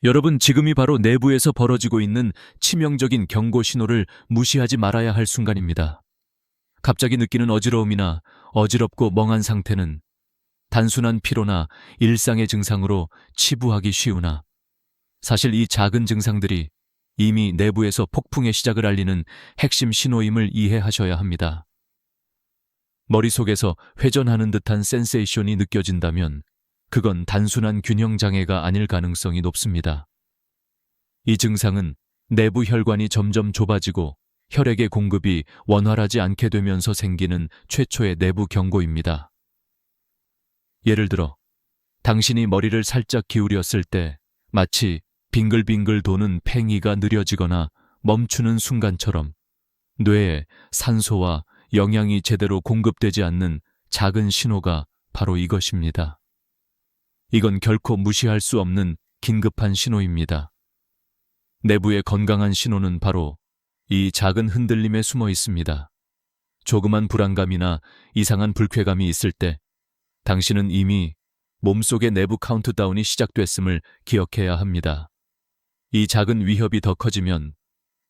여러분, 지금이 바로 내부에서 벌어지고 있는 치명적인 경고 신호를 무시하지 말아야 할 순간입니다. 갑자기 느끼는 어지러움이나 어지럽고 멍한 상태는 단순한 피로나 일상의 증상으로 치부하기 쉬우나, 사실 이 작은 증상들이 이미 내부에서 폭풍의 시작을 알리는 핵심 신호임을 이해하셔야 합니다. 머릿속에서 회전하는 듯한 센세이션이 느껴진다면 그건 단순한 균형장애가 아닐 가능성이 높습니다. 이 증상은 내부 혈관이 점점 좁아지고 혈액의 공급이 원활하지 않게 되면서 생기는 최초의 내부 경고입니다. 예를 들어, 당신이 머리를 살짝 기울였을 때 마치 빙글빙글 도는 팽이가 느려지거나 멈추는 순간처럼 뇌에 산소와 영양이 제대로 공급되지 않는 작은 신호가 바로 이것입니다. 이건 결코 무시할 수 없는 긴급한 신호입니다. 내부의 건강한 신호는 바로 이 작은 흔들림에 숨어 있습니다. 조그만 불안감이나 이상한 불쾌감이 있을 때 당신은 이미 몸속의 내부 카운트다운이 시작됐음을 기억해야 합니다. 이 작은 위협이 더 커지면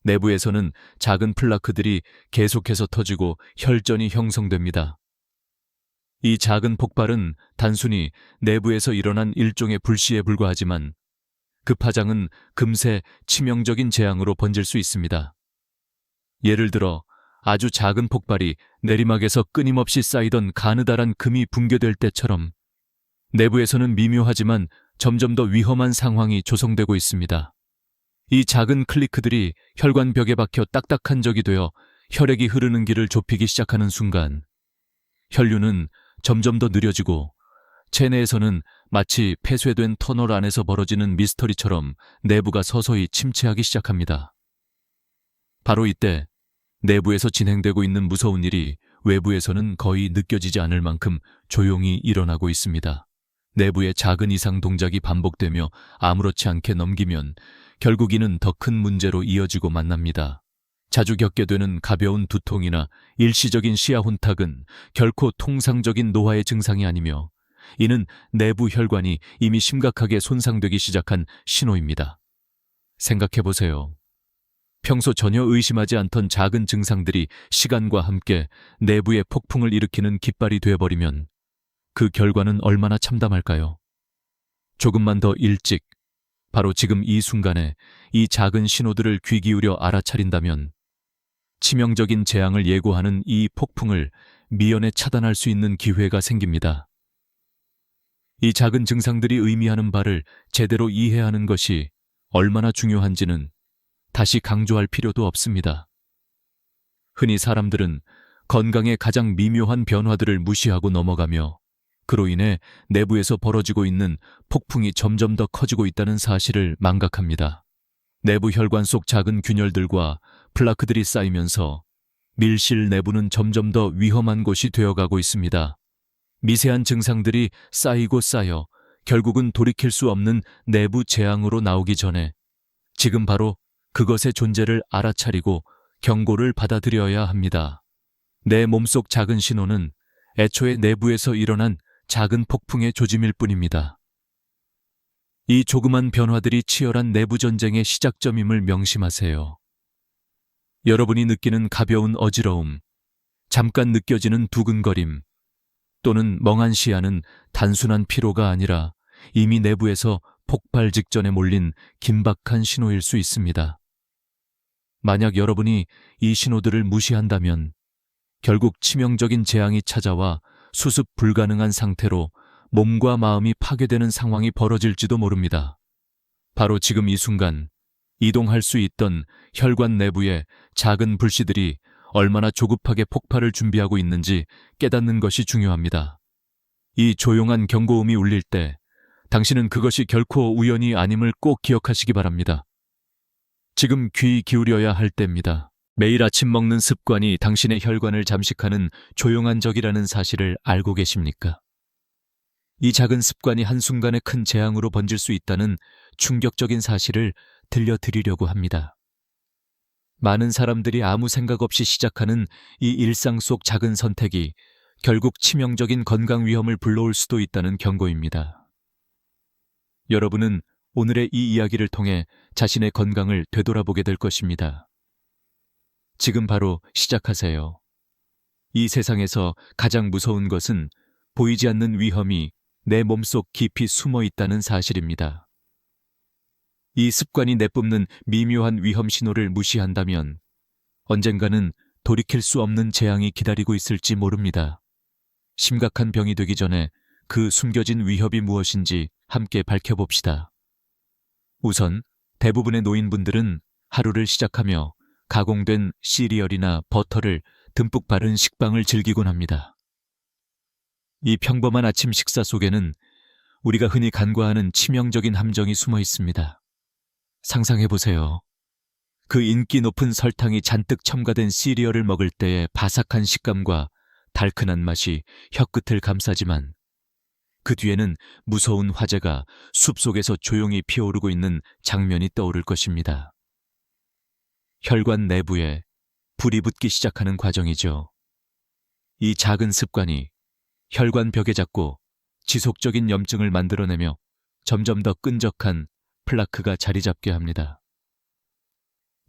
내부에서는 작은 플라크들이 계속해서 터지고 혈전이 형성됩니다. 이 작은 폭발은 단순히 내부에서 일어난 일종의 불씨에 불과하지만 그 파장은 금세 치명적인 재앙으로 번질 수 있습니다. 예를 들어, 아주 작은 폭발이 내리막에서 끊임없이 쌓이던 가느다란 금이 붕괴될 때처럼 내부에서는 미묘하지만 점점 더 위험한 상황이 조성되고 있습니다. 이 작은 클리크들이 혈관벽에 박혀 딱딱한 적이 되어 혈액이 흐르는 길을 좁히기 시작하는 순간 혈류는 점점 더 느려지고 체내에서는 마치 폐쇄된 터널 안에서 벌어지는 미스터리처럼 내부가 서서히 침체하기 시작합니다. 바로 이때 내부에서 진행되고 있는 무서운 일이 외부에서는 거의 느껴지지 않을 만큼 조용히 일어나고 있습니다. 내부의 작은 이상 동작이 반복되며 아무렇지 않게 넘기면 결국 이는 더 큰 문제로 이어지고 만납니다. 자주 겪게 되는 가벼운 두통이나 일시적인 시야 혼탁은 결코 통상적인 노화의 증상이 아니며 이는 내부 혈관이 이미 심각하게 손상되기 시작한 신호입니다. 생각해보세요. 평소 전혀 의심하지 않던 작은 증상들이 시간과 함께 내부의 폭풍을 일으키는 깃발이 되어버리면 그 결과는 얼마나 참담할까요? 조금만 더 일찍, 바로 지금 이 순간에 이 작은 신호들을 귀 기울여 알아차린다면 치명적인 재앙을 예고하는 이 폭풍을 미연에 차단할 수 있는 기회가 생깁니다. 이 작은 증상들이 의미하는 바를 제대로 이해하는 것이 얼마나 중요한지는 다시 강조할 필요도 없습니다. 흔히 사람들은 건강의 가장 미묘한 변화들을 무시하고 넘어가며 그로 인해 내부에서 벌어지고 있는 폭풍이 점점 더 커지고 있다는 사실을 망각합니다. 내부 혈관 속 작은 균열들과 플라크들이 쌓이면서 밀실 내부는 점점 더 위험한 곳이 되어가고 있습니다. 미세한 증상들이 쌓이고 쌓여 결국은 돌이킬 수 없는 내부 재앙으로 나오기 전에 지금 바로 그것의 존재를 알아차리고 경고를 받아들여야 합니다. 내 몸속 작은 신호는 애초에 내부에서 일어난 작은 폭풍의 조짐일 뿐입니다. 이 조그만 변화들이 치열한 내부 전쟁의 시작점임을 명심하세요. 여러분이 느끼는 가벼운 어지러움, 잠깐 느껴지는 두근거림, 또는 멍한 시야는 단순한 피로가 아니라 이미 내부에서 폭발 직전에 몰린 긴박한 신호일 수 있습니다. 만약 여러분이 이 신호들을 무시한다면 결국 치명적인 재앙이 찾아와 수습 불가능한 상태로 몸과 마음이 파괴되는 상황이 벌어질지도 모릅니다. 바로 지금 이 순간 이동할 수 있던 혈관 내부의 작은 불씨들이 얼마나 조급하게 폭발을 준비하고 있는지 깨닫는 것이 중요합니다. 이 조용한 경고음이 울릴 때 당신은 그것이 결코 우연이 아님을 꼭 기억하시기 바랍니다. 지금 귀 기울여야 할 때입니다. 매일 아침 먹는 습관이 당신의 혈관을 잠식하는 조용한 적이라는 사실을 알고 계십니까? 이 작은 습관이 한순간에 큰 재앙으로 번질 수 있다는 충격적인 사실을 들려드리려고 합니다. 많은 사람들이 아무 생각 없이 시작하는 이 일상 속 작은 선택이 결국 치명적인 건강 위험을 불러올 수도 있다는 경고입니다. 여러분은 오늘의 이 이야기를 통해 자신의 건강을 되돌아보게 될 것입니다. 지금 바로 시작하세요. 이 세상에서 가장 무서운 것은 보이지 않는 위험이 내 몸속 깊이 숨어 있다는 사실입니다. 이 습관이 내뿜는 미묘한 위험 신호를 무시한다면 언젠가는 돌이킬 수 없는 재앙이 기다리고 있을지 모릅니다. 심각한 병이 되기 전에 그 숨겨진 위협이 무엇인지 함께 밝혀봅시다. 우선 대부분의 노인분들은 하루를 시작하며 가공된 시리얼이나 버터를 듬뿍 바른 식빵을 즐기곤 합니다. 이 평범한 아침 식사 속에는 우리가 흔히 간과하는 치명적인 함정이 숨어 있습니다. 상상해보세요. 그 인기 높은 설탕이 잔뜩 첨가된 시리얼을 먹을 때의 바삭한 식감과 달큰한 맛이 혀끝을 감싸지만 그 뒤에는 무서운 화재가 숲속에서 조용히 피어오르고 있는 장면이 떠오를 것입니다. 혈관 내부에 불이 붙기 시작하는 과정이죠. 이 작은 습관이 혈관 벽에 잡고 지속적인 염증을 만들어내며 점점 더 끈적한 플라크가 자리 잡게 합니다.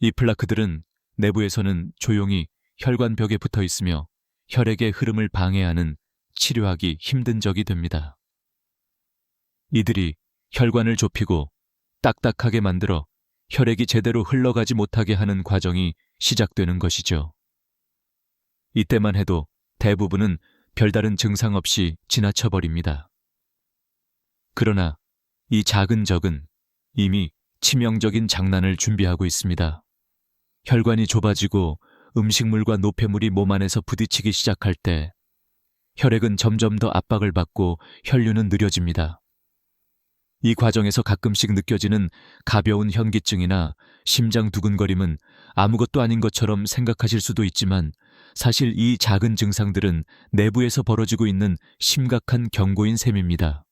이 플라크들은 내부에서는 조용히 혈관 벽에 붙어 있으며 혈액의 흐름을 방해하는 치료하기 힘든 적이 됩니다. 이들이 혈관을 좁히고 딱딱하게 만들어 혈액이 제대로 흘러가지 못하게 하는 과정이 시작되는 것이죠. 이때만 해도 대부분은 별다른 증상 없이 지나쳐버립니다. 그러나 이 작은 적은 이미 치명적인 장난을 준비하고 있습니다. 혈관이 좁아지고 음식물과 노폐물이 몸 안에서 부딪히기 시작할 때 혈액은 점점 더 압박을 받고 혈류는 느려집니다. 이 과정에서 가끔씩 느껴지는 가벼운 현기증이나 심장 두근거림은 아무것도 아닌 것처럼 생각하실 수도 있지만 사실 이 작은 증상들은 내부에서 벌어지고 있는 심각한 경고인 셈입니다.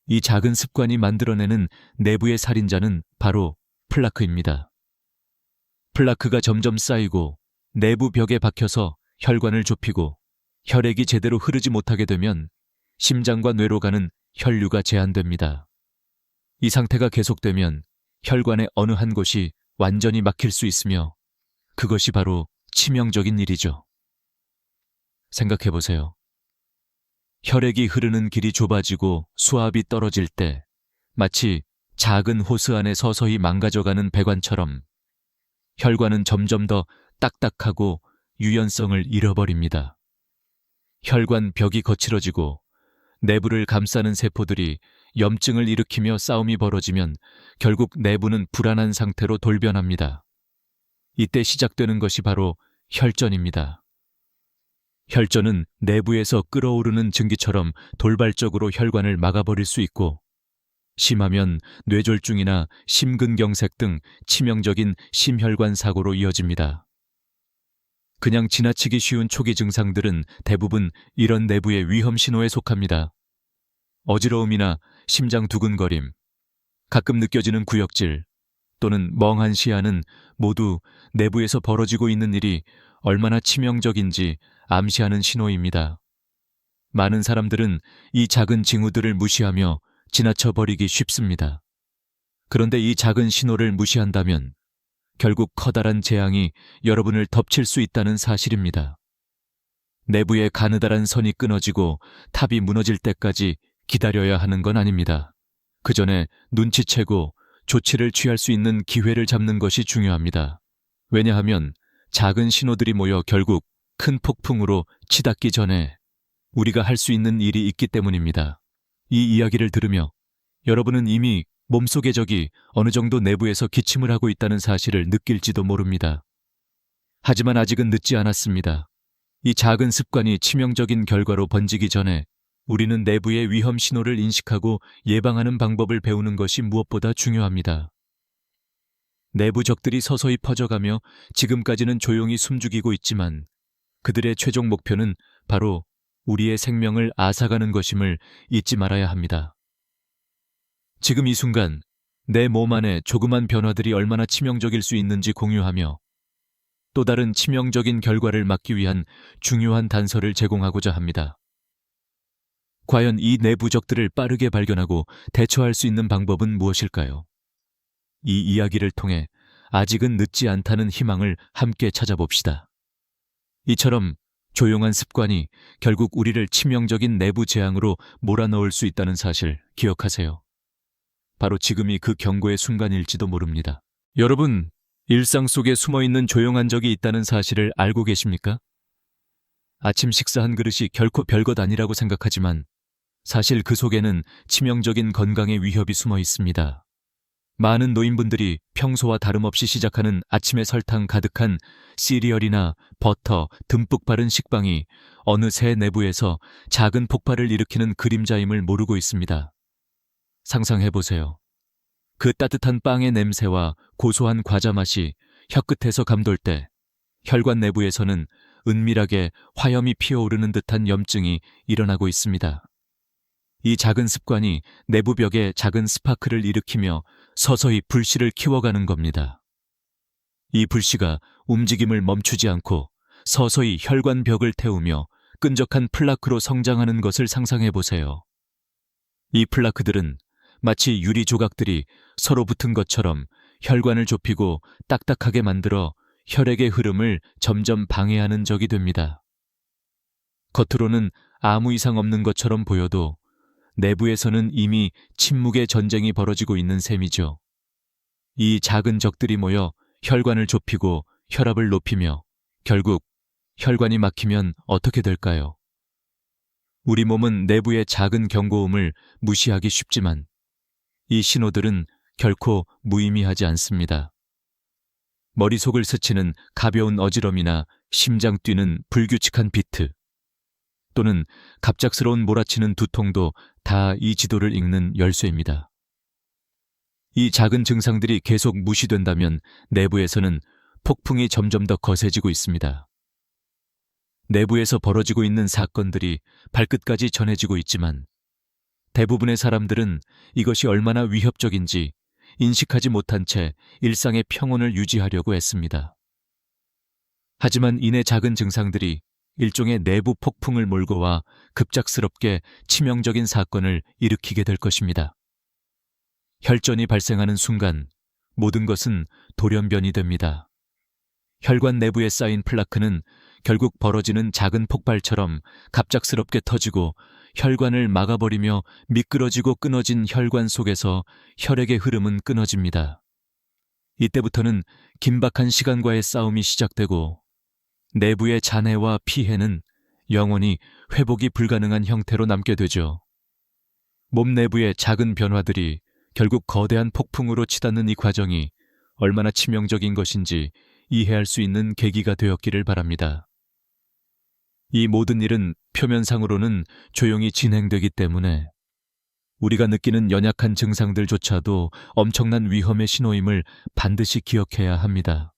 이 작은 습관이 만들어내는 내부의 살인자는 바로 플라크입니다. 플라크가 점점 쌓이고 내부 벽에 박혀서 혈관을 좁히고 혈액이 제대로 흐르지 못하게 되면 심장과 뇌로 가는 혈류가 제한됩니다. 이 상태가 계속되면 혈관의 어느 한 곳이 완전히 막힐 수 있으며 그것이 바로 치명적인 일이죠. 생각해보세요. 혈액이 흐르는 길이 좁아지고 수압이 떨어질 때 마치 작은 호스 안에 서서히 망가져가는 배관처럼 혈관은 점점 더 딱딱하고 유연성을 잃어버립니다. 혈관 벽이 거칠어지고 내부를 감싸는 세포들이 염증을 일으키며 싸움이 벌어지면 결국 내부는 불안한 상태로 돌변합니다. 이때 시작되는 것이 바로 혈전입니다. 혈전은 내부에서 끓어오르는 증기처럼 돌발적으로 혈관을 막아버릴 수 있고 심하면 뇌졸중이나 심근경색 등 치명적인 심혈관 사고로 이어집니다. 그냥 지나치기 쉬운 초기 증상들은 대부분 이런 내부의 위험 신호에 속합니다. 어지러움이나 심장 두근거림, 가끔 느껴지는 구역질 또는 멍한 시야는 모두 내부에서 벌어지고 있는 일이 얼마나 치명적인지 암시하는 신호입니다. 많은 사람들은 이 작은 징후들을 무시하며 지나쳐 버리기 쉽습니다. 그런데 이 작은 신호를 무시한다면 결국 커다란 재앙이 여러분을 덮칠 수 있다는 사실입니다. 내부의 가느다란 선이 끊어지고 탑이 무너질 때까지 기다려야 하는 건 아닙니다. 그 전에 눈치채고 조치를 취할 수 있는 기회를 잡는 것이 중요합니다. 왜냐하면 작은 신호들이 모여 결국 큰 폭풍으로 치닫기 전에 우리가 할 수 있는 일이 있기 때문입니다. 이 이야기를 들으며 여러분은 이미 몸속의 적이 어느 정도 내부에서 기침을 하고 있다는 사실을 느낄지도 모릅니다. 하지만 아직은 늦지 않았습니다. 이 작은 습관이 치명적인 결과로 번지기 전에 우리는 내부의 위험 신호를 인식하고 예방하는 방법을 배우는 것이 무엇보다 중요합니다. 내부 적들이 서서히 퍼져가며 지금까지는 조용히 숨죽이고 있지만 그들의 최종 목표는 바로 우리의 생명을 앗아가는 것임을 잊지 말아야 합니다. 지금 이 순간 내 몸 안에 조그만 변화들이 얼마나 치명적일 수 있는지 공유하며 또 다른 치명적인 결과를 막기 위한 중요한 단서를 제공하고자 합니다. 과연 이 내부적들을 빠르게 발견하고 대처할 수 있는 방법은 무엇일까요? 이 이야기를 통해 아직은 늦지 않다는 희망을 함께 찾아봅시다. 이처럼 조용한 습관이 결국 우리를 치명적인 내부 재앙으로 몰아넣을 수 있다는 사실 기억하세요. 바로 지금이 그 경고의 순간일지도 모릅니다. 여러분, 일상 속에 숨어있는 조용한 적이 있다는 사실을 알고 계십니까? 아침 식사 한 그릇이 결코 별것 아니라고 생각하지만 사실 그 속에는 치명적인 건강의 위협이 숨어 있습니다. 많은 노인분들이 평소와 다름없이 시작하는 아침에 설탕 가득한 시리얼이나 버터 듬뿍 바른 식빵이 어느새 내부에서 작은 폭발을 일으키는 그림자임을 모르고 있습니다. 상상해보세요. 그 따뜻한 빵의 냄새와 고소한 과자 맛이 혀끝에서 감돌 때 혈관 내부에서는 은밀하게 화염이 피어오르는 듯한 염증이 일어나고 있습니다. 이 작은 습관이 내부벽에 작은 스파크를 일으키며 서서히 불씨를 키워가는 겁니다. 이 불씨가 움직임을 멈추지 않고 서서히 혈관벽을 태우며 끈적한 플라크로 성장하는 것을 상상해 보세요. 이 플라크들은 마치 유리 조각들이 서로 붙은 것처럼 혈관을 좁히고 딱딱하게 만들어 혈액의 흐름을 점점 방해하는 적이 됩니다. 겉으로는 아무 이상 없는 것처럼 보여도 내부에서는 이미 침묵의 전쟁이 벌어지고 있는 셈이죠. 이 작은 적들이 모여 혈관을 좁히고 혈압을 높이며 결국 혈관이 막히면 어떻게 될까요? 우리 몸은 내부의 작은 경고음을 무시하기 쉽지만 이 신호들은 결코 무의미하지 않습니다. 머릿속을 스치는 가벼운 어지럼이나 심장 뛰는 불규칙한 비트, 또는 갑작스러운 몰아치는 두통도 다 이 지도를 읽는 열쇠입니다. 이 작은 증상들이 계속 무시된다면 내부에서는 폭풍이 점점 더 거세지고 있습니다. 내부에서 벌어지고 있는 사건들이 발끝까지 전해지고 있지만 대부분의 사람들은 이것이 얼마나 위협적인지 인식하지 못한 채 일상의 평온을 유지하려고 애씁니다. 하지만 이내 작은 증상들이 일종의 내부 폭풍을 몰고 와 급작스럽게 치명적인 사건을 일으키게 될 것입니다. 혈전이 발생하는 순간 모든 것은 돌연변이 됩니다. 혈관 내부에 쌓인 플라크는 결국 벌어지는 작은 폭발처럼 갑작스럽게 터지고 혈관을 막아버리며 미끄러지고 끊어진 혈관 속에서 혈액의 흐름은 끊어집니다. 이때부터는 긴박한 시간과의 싸움이 시작되고 내부의 잔해와 피해는 영원히 회복이 불가능한 형태로 남게 되죠. 몸 내부의 작은 변화들이 결국 거대한 폭풍으로 치닫는 이 과정이 얼마나 치명적인 것인지 이해할 수 있는 계기가 되었기를 바랍니다. 이 모든 일은 표면상으로는 조용히 진행되기 때문에 우리가 느끼는 연약한 증상들조차도 엄청난 위험의 신호임을 반드시 기억해야 합니다.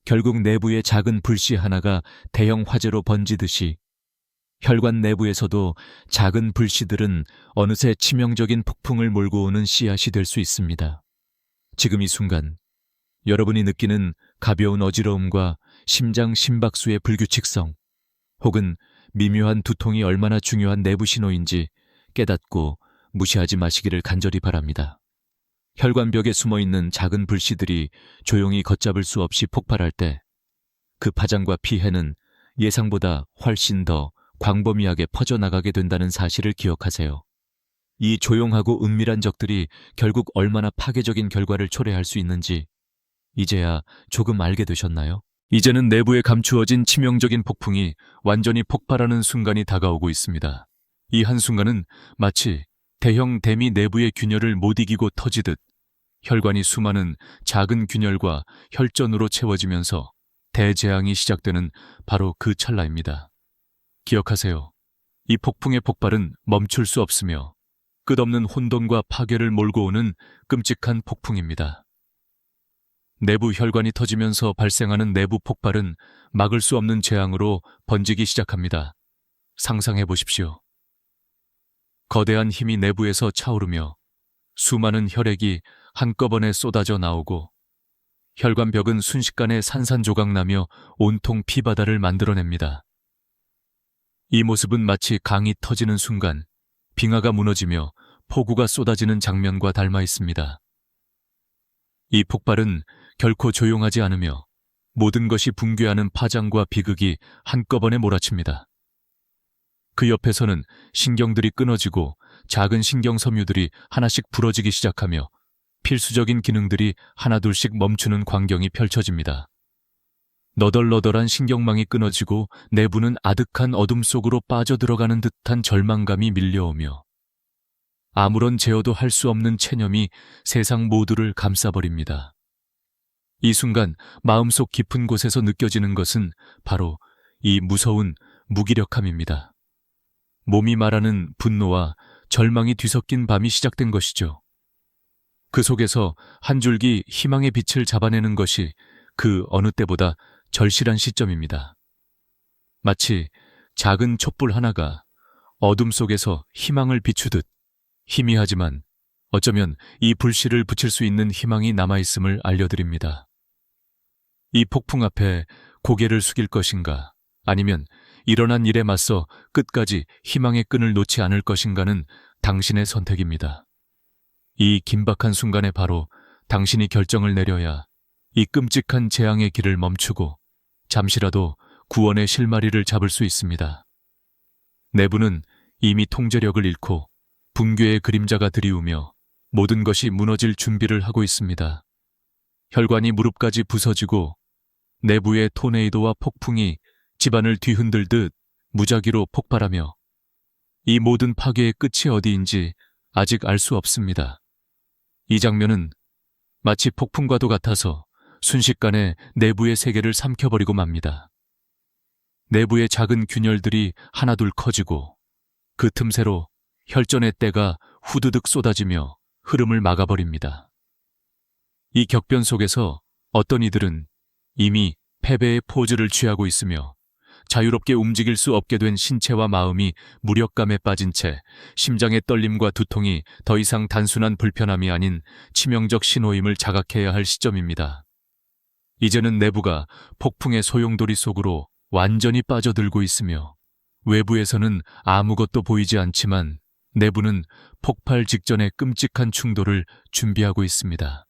결국 내부의 작은 불씨 하나가 대형 화재로 번지듯이 혈관 내부에서도 작은 불씨들은 어느새 치명적인 폭풍을 몰고 오는 씨앗이 될 수 있습니다. 지금 이 순간 여러분이 느끼는 가벼운 어지러움과 심장 심박수의 불규칙성, 혹은 미묘한 두통이 얼마나 중요한 내부 신호인지 깨닫고 무시하지 마시기를 간절히 바랍니다. 혈관벽에 숨어있는 작은 불씨들이 조용히 걷잡을 수 없이 폭발할 때 그 파장과 피해는 예상보다 훨씬 더 광범위하게 퍼져나가게 된다는 사실을 기억하세요. 이 조용하고 은밀한 적들이 결국 얼마나 파괴적인 결과를 초래할 수 있는지 이제야 조금 알게 되셨나요? 이제는 내부에 감추어진 치명적인 폭풍이 완전히 폭발하는 순간이 다가오고 있습니다. 이 한순간은 마치 대형 대미 내부의 균열을 못 이기고 터지듯 혈관이 수많은 작은 균열과 혈전으로 채워지면서 대재앙이 시작되는 바로 그 찰나입니다. 기억하세요. 이 폭풍의 폭발은 멈출 수 없으며 끝없는 혼돈과 파괴를 몰고 오는 끔찍한 폭풍입니다. 내부 혈관이 터지면서 발생하는 내부 폭발은 막을 수 없는 재앙으로 번지기 시작합니다. 상상해 보십시오. 거대한 힘이 내부에서 차오르며 수많은 혈액이 한꺼번에 쏟아져 나오고 혈관벽은 순식간에 산산조각나며 온통 피바다를 만들어냅니다. 이 모습은 마치 강이 터지는 순간 빙하가 무너지며 폭우가 쏟아지는 장면과 닮아 있습니다. 이 폭발은 결코 조용하지 않으며 모든 것이 붕괴하는 파장과 비극이 한꺼번에 몰아칩니다. 그 옆에서는 신경들이 끊어지고 작은 신경섬유들이 하나씩 부러지기 시작하며 필수적인 기능들이 하나둘씩 멈추는 광경이 펼쳐집니다. 너덜너덜한 신경망이 끊어지고 내부는 아득한 어둠 속으로 빠져들어가는 듯한 절망감이 밀려오며 아무런 제어도 할 수 없는 체념이 세상 모두를 감싸버립니다. 이 순간 마음속 깊은 곳에서 느껴지는 것은 바로 이 무서운 무기력함입니다. 몸이 말하는 분노와 절망이 뒤섞인 밤이 시작된 것이죠. 그 속에서 한 줄기 희망의 빛을 잡아내는 것이 그 어느 때보다 절실한 시점입니다. 마치 작은 촛불 하나가 어둠 속에서 희망을 비추듯 희미하지만 어쩌면 이 불씨를 붙일 수 있는 희망이 남아있음을 알려드립니다. 이 폭풍 앞에 고개를 숙일 것인가, 아니면 일어난 일에 맞서 끝까지 희망의 끈을 놓지 않을 것인가는 당신의 선택입니다. 이 긴박한 순간에 바로 당신이 결정을 내려야 이 끔찍한 재앙의 길을 멈추고 잠시라도 구원의 실마리를 잡을 수 있습니다. 내부는 이미 통제력을 잃고 붕괴의 그림자가 드리우며 모든 것이 무너질 준비를 하고 있습니다. 혈관이 무릎까지 부서지고 내부의 토네이도와 폭풍이 집안을 뒤흔들듯 무작위로 폭발하며 이 모든 파괴의 끝이 어디인지 아직 알 수 없습니다. 이 장면은 마치 폭풍과도 같아서 순식간에 내부의 세계를 삼켜버리고 맙니다. 내부의 작은 균열들이 하나둘 커지고 그 틈새로 혈전의 때가 후드득 쏟아지며 흐름을 막아버립니다. 이 격변 속에서 어떤 이들은 이미 패배의 포즈를 취하고 있으며 자유롭게 움직일 수 없게 된 신체와 마음이 무력감에 빠진 채 심장의 떨림과 두통이 더 이상 단순한 불편함이 아닌 치명적 신호임을 자각해야 할 시점입니다. 이제는 내부가 폭풍의 소용돌이 속으로 완전히 빠져들고 있으며 외부에서는 아무것도 보이지 않지만 내부는 폭발 직전의 끔찍한 충돌을 준비하고 있습니다.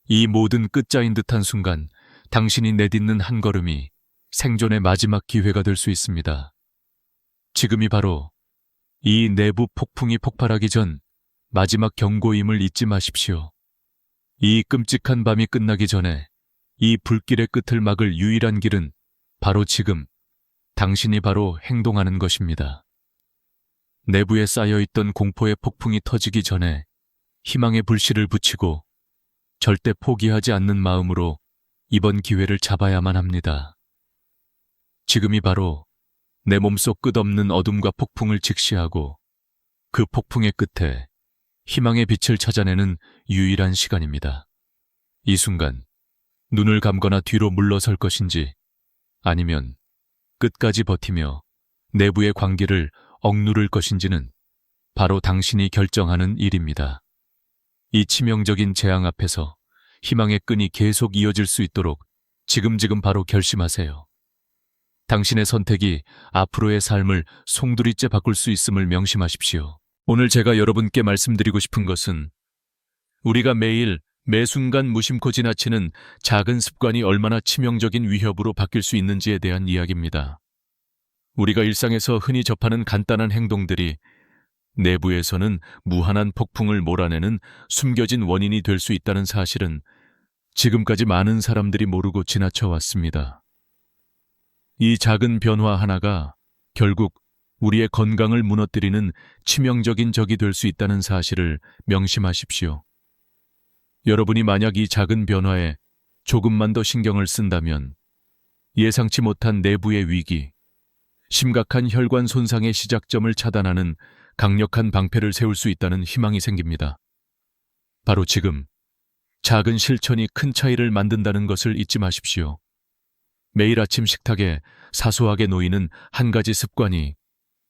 이 모든 끝자인 듯한 순간 당신이 내딛는 한 걸음이 생존의 마지막 기회가 될 수 있습니다. 지금이 바로 이 내부 폭풍이 폭발하기 전 마지막 경고임을 잊지 마십시오. 이 끔찍한 밤이 끝나기 전에 이 불길의 끝을 막을 유일한 길은 바로 지금 당신이 바로 행동하는 것입니다. 내부에 쌓여있던 공포의 폭풍이 터지기 전에 희망의 불씨를 붙이고 절대 포기하지 않는 마음으로 이번 기회를 잡아야만 합니다. 지금이 바로 내 몸속 끝없는 어둠과 폭풍을 직시하고 그 폭풍의 끝에 희망의 빛을 찾아내는 유일한 시간입니다. 이 순간 눈을 감거나 뒤로 물러설 것인지 아니면 끝까지 버티며 내부의 광기를 억누를 것인지는 바로 당신이 결정하는 일입니다. 이 치명적인 재앙 앞에서 희망의 끈이 계속 이어질 수 있도록 지금 바로 결심하세요. 당신의 선택이 앞으로의 삶을 송두리째 바꿀 수 있음을 명심하십시오. 오늘 제가 여러분께 말씀드리고 싶은 것은 우리가 매일 매 순간 무심코 지나치는 작은 습관이 얼마나 치명적인 위협으로 바뀔 수 있는지에 대한 이야기입니다. 우리가 일상에서 흔히 접하는 간단한 행동들이 내부에서는 무한한 폭풍을 몰아내는 숨겨진 원인이 될 수 있다는 사실은 지금까지 많은 사람들이 모르고 지나쳐 왔습니다. 이 작은 변화 하나가 결국 우리의 건강을 무너뜨리는 치명적인 적이 될 수 있다는 사실을 명심하십시오. 여러분이 만약 이 작은 변화에 조금만 더 신경을 쓴다면 예상치 못한 내부의 위기, 심각한 혈관 손상의 시작점을 차단하는 강력한 방패를 세울 수 있다는 희망이 생깁니다. 바로 지금 작은 실천이 큰 차이를 만든다는 것을 잊지 마십시오. 매일 아침 식탁에 사소하게 놓이는 한 가지 습관이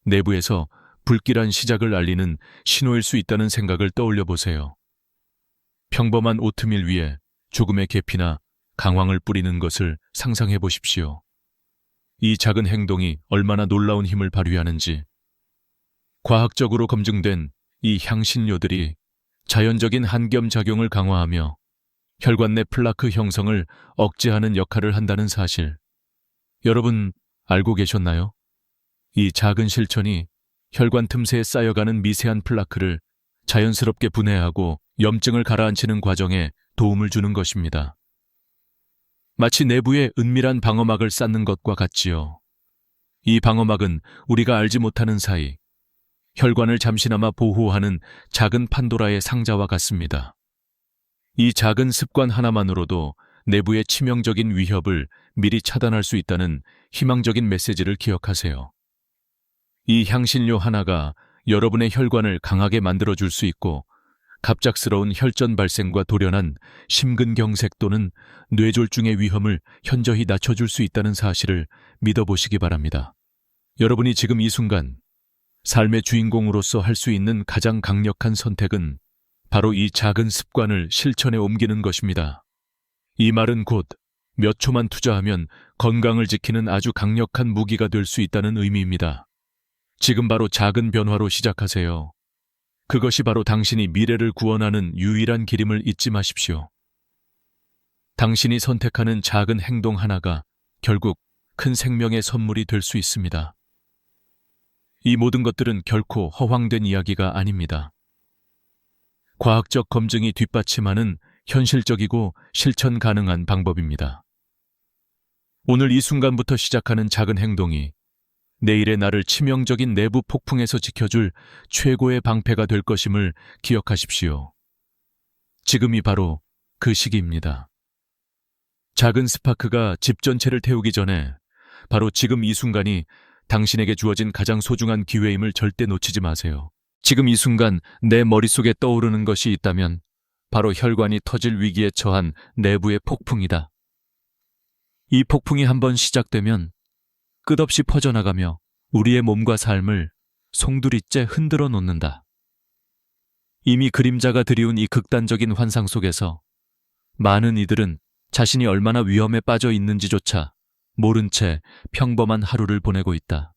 내부에서 불길한 시작을 알리는 신호일 수 있다는 생각을 떠올려 보세요. 평범한 오트밀 위에 조금의 계피나 강황을 뿌리는 것을 상상해 보십시오. 이 작은 행동이 얼마나 놀라운 힘을 발휘하는지. 과학적으로 검증된 이 향신료들이 자연적인 한겸작용을 강화하며 혈관 내 플라크 형성을 억제하는 역할을 한다는 사실. 여러분 알고 계셨나요? 이 작은 실천이 혈관 틈새에 쌓여가는 미세한 플라크를 자연스럽게 분해하고 염증을 가라앉히는 과정에 도움을 주는 것입니다. 마치 내부에 은밀한 방어막을 쌓는 것과 같지요. 이 방어막은 우리가 알지 못하는 사이 혈관을 잠시나마 보호하는 작은 판도라의 상자와 같습니다. 이 작은 습관 하나만으로도 내부의 치명적인 위협을 미리 차단할 수 있다는 희망적인 메시지를 기억하세요. 이 향신료 하나가 여러분의 혈관을 강하게 만들어줄 수 있고 갑작스러운 혈전 발생과 돌연한 심근경색 또는 뇌졸중의 위험을 현저히 낮춰줄 수 있다는 사실을 믿어보시기 바랍니다. 여러분이 지금 이 순간 삶의 주인공으로서 할 수 있는 가장 강력한 선택은 바로 이 작은 습관을 실천에 옮기는 것입니다. 이 말은 곧 몇 초만 투자하면 건강을 지키는 아주 강력한 무기가 될 수 있다는 의미입니다. 지금 바로 작은 변화로 시작하세요. 그것이 바로 당신이 미래를 구원하는 유일한 길임을 잊지 마십시오. 당신이 선택하는 작은 행동 하나가 결국 큰 생명의 선물이 될 수 있습니다. 이 모든 것들은 결코 허황된 이야기가 아닙니다. 과학적 검증이 뒷받침하는 현실적이고 실천 가능한 방법입니다. 오늘 이 순간부터 시작하는 작은 행동이 내일의 나를 치명적인 내부 폭풍에서 지켜줄 최고의 방패가 될 것임을 기억하십시오. 지금이 바로 그 시기입니다. 작은 스파크가 집 전체를 태우기 전에 바로 지금 이 순간이 당신에게 주어진 가장 소중한 기회임을 절대 놓치지 마세요. 지금 이 순간 내 머릿속에 떠오르는 것이 있다면 바로 혈관이 터질 위기에 처한 내부의 폭풍이다. 이 폭풍이 한번 시작되면 끝없이 퍼져나가며 우리의 몸과 삶을 송두리째 흔들어 놓는다. 이미 그림자가 드리운 이 극단적인 환상 속에서 많은 이들은 자신이 얼마나 위험에 빠져 있는지조차 모른 채 평범한 하루를 보내고 있다.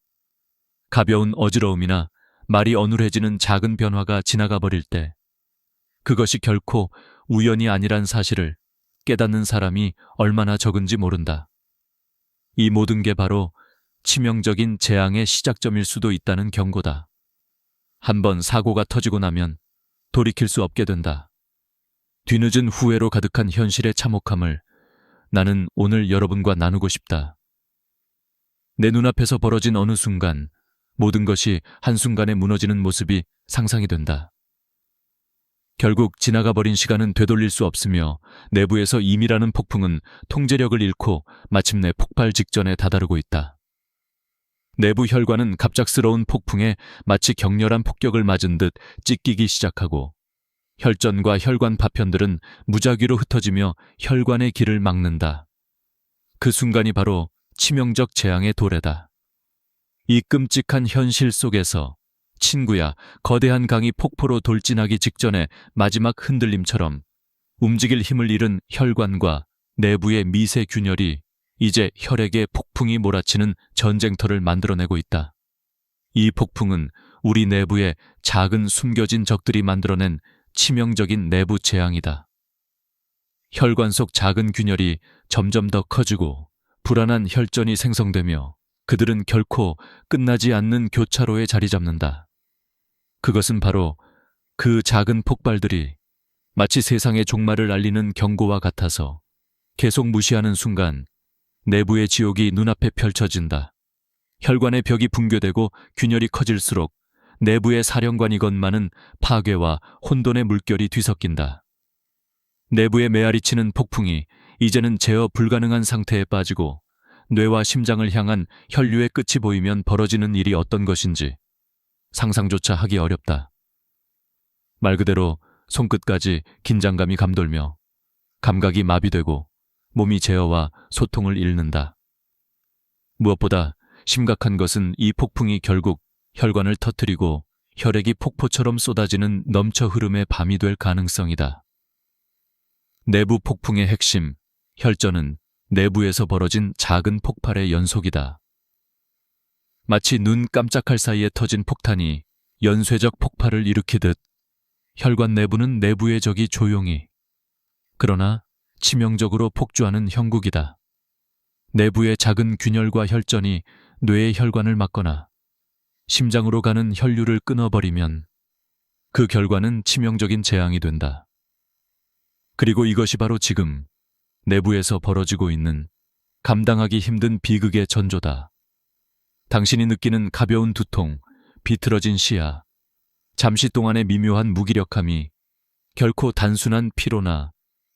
가벼운 어지러움이나 말이 어눌해지는 작은 변화가 지나가 버릴 때 그것이 결코 우연이 아니란 사실을 깨닫는 사람이 얼마나 적은지 모른다. 이 모든 게 바로 치명적인 재앙의 시작점일 수도 있다는 경고다. 한번 사고가 터지고 나면 돌이킬 수 없게 된다. 뒤늦은 후회로 가득한 현실의 참혹함을 나는 오늘 여러분과 나누고 싶다. 내 눈앞에서 벌어진 어느 순간 모든 것이 한순간에 무너지는 모습이 상상이 된다. 결국 지나가 버린 시간은 되돌릴 수 없으며 내부에서 임이라는 폭풍은 통제력을 잃고 마침내 폭발 직전에 다다르고 있다. 내부 혈관은 갑작스러운 폭풍에 마치 격렬한 폭격을 맞은 듯 찢기기 시작하고 혈전과 혈관 파편들은 무작위로 흩어지며 혈관의 길을 막는다. 그 순간이 바로 치명적 재앙의 도래다. 이 끔찍한 현실 속에서 친구야, 거대한 강이 폭포로 돌진하기 직전의 마지막 흔들림처럼 움직일 힘을 잃은 혈관과 내부의 미세 균열이 이제 혈액의 폭풍이 몰아치는 전쟁터를 만들어내고 있다. 이 폭풍은 우리 내부의 작은 숨겨진 적들이 만들어낸 치명적인 내부 재앙이다. 혈관 속 작은 균열이 점점 더 커지고 불안한 혈전이 생성되며 그들은 결코 끝나지 않는 교차로에 자리 잡는다. 그것은 바로 그 작은 폭발들이 마치 세상의 종말을 알리는 경고와 같아서 계속 무시하는 순간 내부의 지옥이 눈앞에 펼쳐진다. 혈관의 벽이 붕괴되고 균열이 커질수록 내부의 사령관이건만은 파괴와 혼돈의 물결이 뒤섞인다. 내부에 메아리치는 폭풍이 이제는 제어 불가능한 상태에 빠지고 뇌와 심장을 향한 혈류의 끝이 보이면 벌어지는 일이 어떤 것인지 상상조차 하기 어렵다. 말 그대로 손끝까지 긴장감이 감돌며 감각이 마비되고 몸이 제어와 소통을 잃는다. 무엇보다 심각한 것은 이 폭풍이 결국 혈관을 터뜨리고 혈액이 폭포처럼 쏟아지는 넘쳐 흐름의 밤이 될 가능성이다. 내부 폭풍의 핵심, 혈전은 내부에서 벌어진 작은 폭발의 연속이다. 마치 눈 깜짝할 사이에 터진 폭탄이 연쇄적 폭발을 일으키듯 혈관 내부는 내부의 적이 조용히, 그러나 치명적으로 폭주하는 형국이다. 내부의 작은 균열과 혈전이 뇌의 혈관을 막거나 심장으로 가는 혈류를 끊어버리면 그 결과는 치명적인 재앙이 된다. 그리고 이것이 바로 지금 내부에서 벌어지고 있는 감당하기 힘든 비극의 전조다. 당신이 느끼는 가벼운 두통, 비틀어진 시야, 잠시 동안의 미묘한 무기력함이 결코 단순한 피로나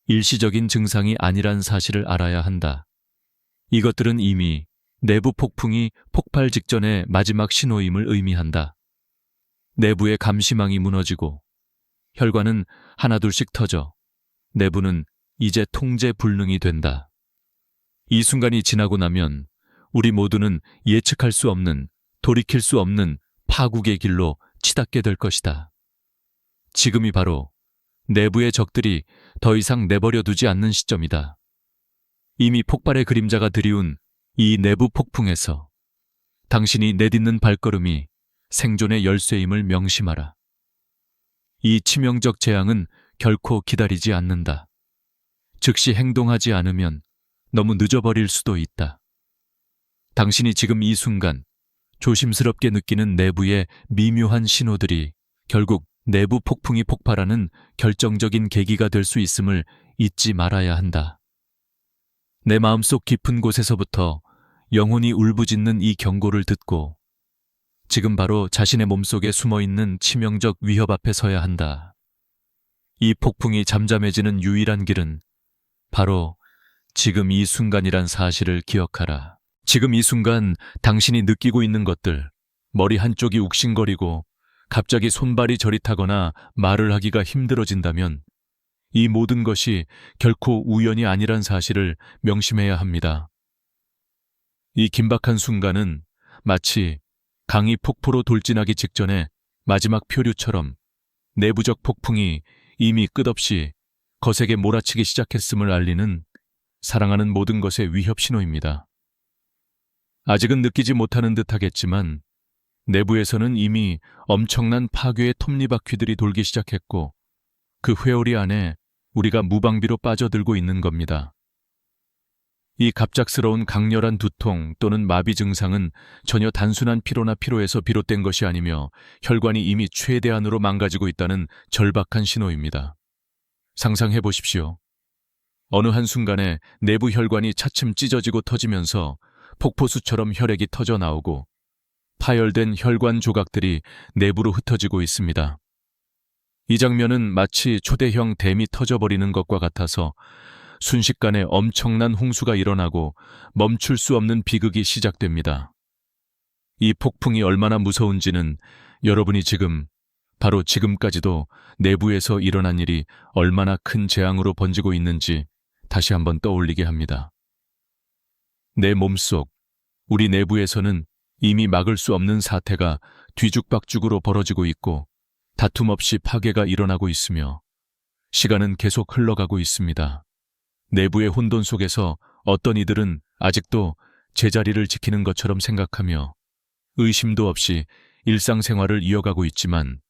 일시적인 증상이 아니란 사실을 알아야 한다. 이것들은 이미 내부 폭풍이 폭발 직전의 마지막 신호임을 의미한다. 내부의 감시망이 무너지고 혈관은 하나둘씩 터져 내부는 이제 통제 불능이 된다. 이 순간이 지나고 나면 우리 모두는 예측할 수 없는, 돌이킬 수 없는 파국의 길로 치닫게 될 것이다. 지금이 바로 내부의 적들이 더 이상 내버려 두지 않는 시점이다. 이미 폭발의 그림자가 드리운 이 내부 폭풍에서 당신이 내딛는 발걸음이 생존의 열쇠임을 명심하라. 이 치명적 재앙은 결코 기다리지 않는다. 즉시 행동하지 않으면 너무 늦어버릴 수도 있다. 당신이 지금 이 순간 조심스럽게 느끼는 내부의 미묘한 신호들이 결국 내부 폭풍이 폭발하는 결정적인 계기가 될 수 있음을 잊지 말아야 한다. 내 마음속 깊은 곳에서부터 영혼이 울부짖는 이 경고를 듣고 지금 바로 자신의 몸속에 숨어있는 치명적 위협 앞에 서야 한다. 이 폭풍이 잠잠해지는 유일한 길은 바로 지금 이 순간이란 사실을 기억하라. 지금 이 순간 당신이 느끼고 있는 것들, 머리 한쪽이 욱신거리고 갑자기 손발이 저릿하거나 말을 하기가 힘들어진다면 이 모든 것이 결코 우연이 아니란 사실을 명심해야 합니다. 이 긴박한 순간은 마치 강이 폭포로 돌진하기 직전에 마지막 표류처럼 내부적 폭풍이 이미 끝없이 거세게 몰아치기 시작했음을 알리는 사랑하는 모든 것의 위협 신호입니다. 아직은 느끼지 못하는 듯 하겠지만 내부에서는 이미 엄청난 파괴의 톱니바퀴들이 돌기 시작했고 그 회오리 안에 우리가 무방비로 빠져들고 있는 겁니다. 이 갑작스러운 강렬한 두통 또는 마비 증상은 전혀 단순한 피로나 피로에서 비롯된 것이 아니며 혈관이 이미 최대한으로 망가지고 있다는 절박한 신호입니다. 상상해 보십시오. 어느 한순간에 내부 혈관이 차츰 찢어지고 터지면서 폭포수처럼 혈액이 터져 나오고 파열된 혈관 조각들이 내부로 흩어지고 있습니다. 이 장면은 마치 초대형 댐이 터져버리는 것과 같아서 순식간에 엄청난 홍수가 일어나고 멈출 수 없는 비극이 시작됩니다. 이 폭풍이 얼마나 무서운지는 여러분이 지금, 바로 지금까지도 내부에서 일어난 일이 얼마나 큰 재앙으로 번지고 있는지 다시 한번 떠올리게 합니다. 내 몸속, 우리 내부에서는 이미 막을 수 없는 사태가 뒤죽박죽으로 벌어지고 있고 다툼 없이 파괴가 일어나고 있으며 시간은 계속 흘러가고 있습니다. 내부의 혼돈 속에서 어떤 이들은 아직도 제자리를 지키는 것처럼 생각하며 의심도 없이 일상생활을 이어가고 있지만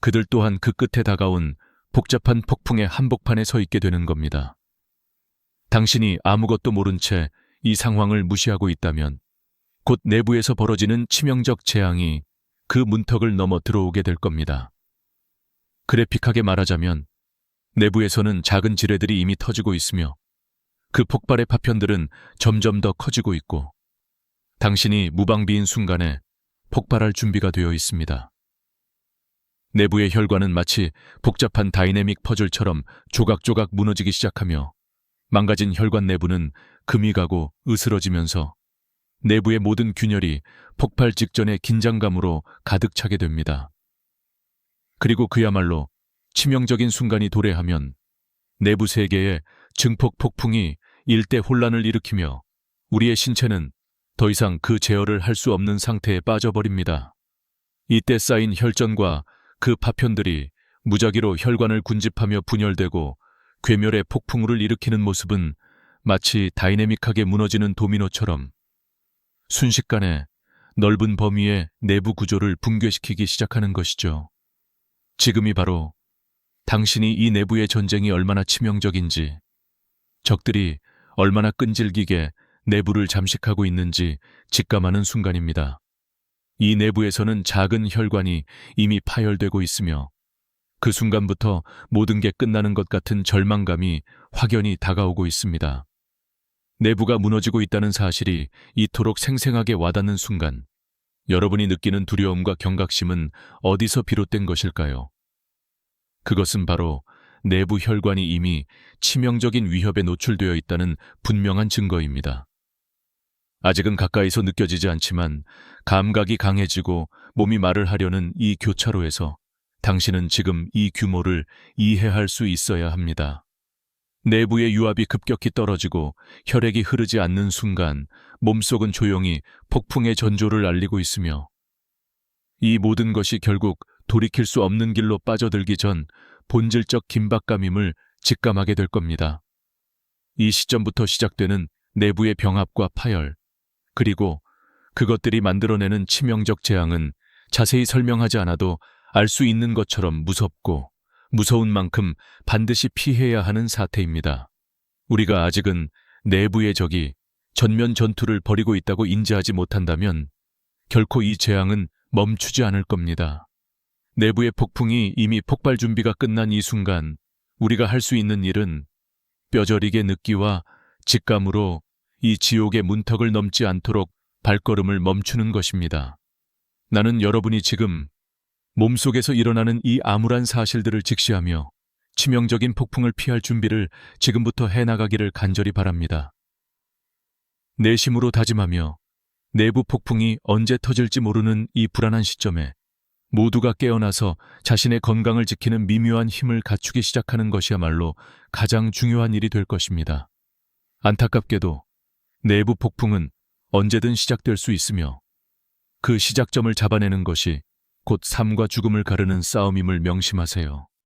그들 또한 그 끝에 다가온 복잡한 폭풍의 한복판에 서 있게 되는 겁니다. 당신이 아무것도 모른 채 이 상황을 무시하고 있다면 곧 내부에서 벌어지는 치명적 재앙이 그 문턱을 넘어 들어오게 될 겁니다. 그래픽하게 말하자면 내부에서는 작은 지뢰들이 이미 터지고 있으며 그 폭발의 파편들은 점점 더 커지고 있고 당신이 무방비인 순간에 폭발할 준비가 되어 있습니다. 내부의 혈관은 마치 복잡한 다이내믹 퍼즐처럼 조각조각 무너지기 시작하며 망가진 혈관 내부는 금이 가고 으스러지면서 내부의 모든 균열이 폭발 직전의 긴장감으로 가득 차게 됩니다. 그리고 그야말로 치명적인 순간이 도래하면 내부 세계의 증폭 폭풍이 일대 혼란을 일으키며 우리의 신체는 더 이상 그 제어를 할 수 없는 상태에 빠져버립니다. 이때 쌓인 혈전과 그 파편들이 무작위로 혈관을 군집하며 분열되고 괴멸의 폭풍우를 일으키는 모습은 마치 다이내믹하게 무너지는 도미노처럼 순식간에 넓은 범위의 내부 구조를 붕괴시키기 시작하는 것이죠. 지금이 바로 당신이 이 내부의 전쟁이 얼마나 치명적인지, 적들이 얼마나 끈질기게 내부를 잠식하고 있는지 직감하는 순간입니다. 이 내부에서는 작은 혈관이 이미 파열되고 있으며 그 순간부터 모든 게 끝나는 것 같은 절망감이 확연히 다가오고 있습니다. 내부가 무너지고 있다는 사실이 이토록 생생하게 와닿는 순간, 여러분이 느끼는 두려움과 경각심은 어디서 비롯된 것일까요? 그것은 바로 내부 혈관이 이미 치명적인 위협에 노출되어 있다는 분명한 증거입니다. 아직은 가까이서 느껴지지 않지만 감각이 강해지고 몸이 말을 하려는 이 교차로에서 당신은 지금 이 규모를 이해할 수 있어야 합니다. 내부의 유압이 급격히 떨어지고 혈액이 흐르지 않는 순간 몸속은 조용히 폭풍의 전조를 알리고 있으며, 이 모든 것이 결국 돌이킬 수 없는 길로 빠져들기 전 본질적 긴박감임을 직감하게 될 겁니다. 이 시점부터 시작되는 내부의 병합과 파열, 그리고 그것들이 만들어내는 치명적 재앙은 자세히 설명하지 않아도 알 수 있는 것처럼 무섭고 무서운 만큼 반드시 피해야 하는 사태입니다. 우리가 아직은 내부의 적이 전면 전투를 벌이고 있다고 인지하지 못한다면 결코 이 재앙은 멈추지 않을 겁니다. 내부의 폭풍이 이미 폭발 준비가 끝난 이 순간 우리가 할 수 있는 일은 뼈저리게 느끼와 직감으로 이 지옥의 문턱을 넘지 않도록 발걸음을 멈추는 것입니다. 나는 여러분이 지금 몸속에서 일어나는 이 암울한 사실들을 직시하며 치명적인 폭풍을 피할 준비를 지금부터 해나가기를 간절히 바랍니다. 내심으로 다짐하며 내부 폭풍이 언제 터질지 모르는 이 불안한 시점에 모두가 깨어나서 자신의 건강을 지키는 미묘한 힘을 갖추기 시작하는 것이야말로 가장 중요한 일이 될 것입니다. 안타깝게도 내부 폭풍은 언제든 시작될 수 있으며 그 시작점을 잡아내는 것이 곧 삶과 죽음을 가르는 싸움임을 명심하세요.